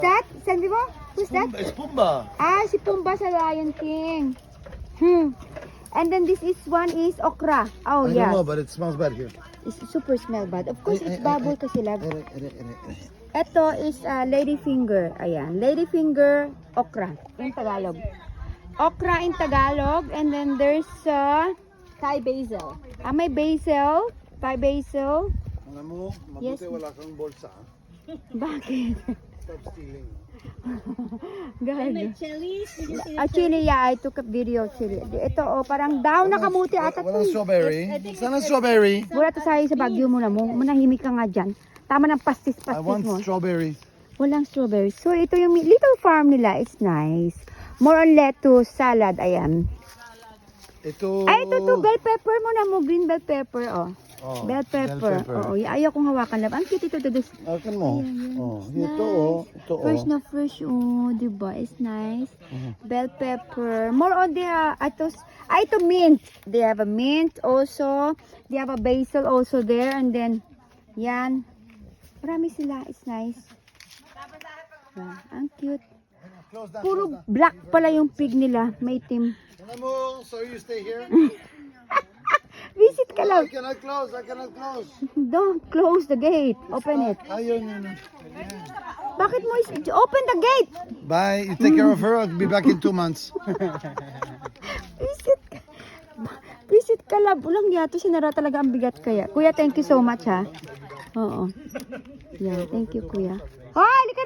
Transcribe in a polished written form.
that? Sabi mo? Who's that? It's Pumbaa. Ah, si Pumbaa sa Lion King. And then this is one is okra. Oh, I yeah. don't know, but it smells bad here. It's super smell bad. Of course, it's baboy kasi love. Ere. Ito is ladyfinger. Ayan. Ladyfinger, okra in Tagalog. Okra in Tagalog. And then there's Thai basil. Ah, may basil. Thai basil. Alam mo, Yes. mabuti wala kang bolsa. Bakit? Stop stealing. Gano'n. Chilies. Actually, yeah, I took a video actually. Ito, oh, parang daw na kamuti ata Walang to. strawberry. Sana strawberry. Wala to sa'yo sa Baguio mo na mo. Manahimik ka nga dyan. Tama ng I pastis-pastis want mo. strawberry. Walang strawberry. So, ito yung little farm nila. It's nice. More on lettuce, salad. Ayan. Ito. Ay, ito bell pepper mo na mo. Green bell pepper, oh. Oh, Bell pepper. Oo, ayaw kong hawakan lang. Ang cute ito. Akin mo. Ayan, Oh, it's ito nice. oh. Ito oh. Fresh na fresh, oh, diba? It's nice. Bell pepper. More on the, ito mint. They have a mint also. They have a basil also there. And then, yan. Marami sila. It's nice. Yeah, ang cute. Close that. Puro black pala yung pig nila. May itim. Alam mo, so you stay here? Visit ka I lang. cannot close. I cannot close. Don't close the gate. Open it. Ayun. Bakit mo open the gate? Bye. You take care of her. I'll be back in 2 months. Visit ka. Visit ka lang. Ulang yato, sinara talaga ang bigat kaya. Kuya, thank you so much ha. Oo. Yeah, thank you kuya. Oh, halika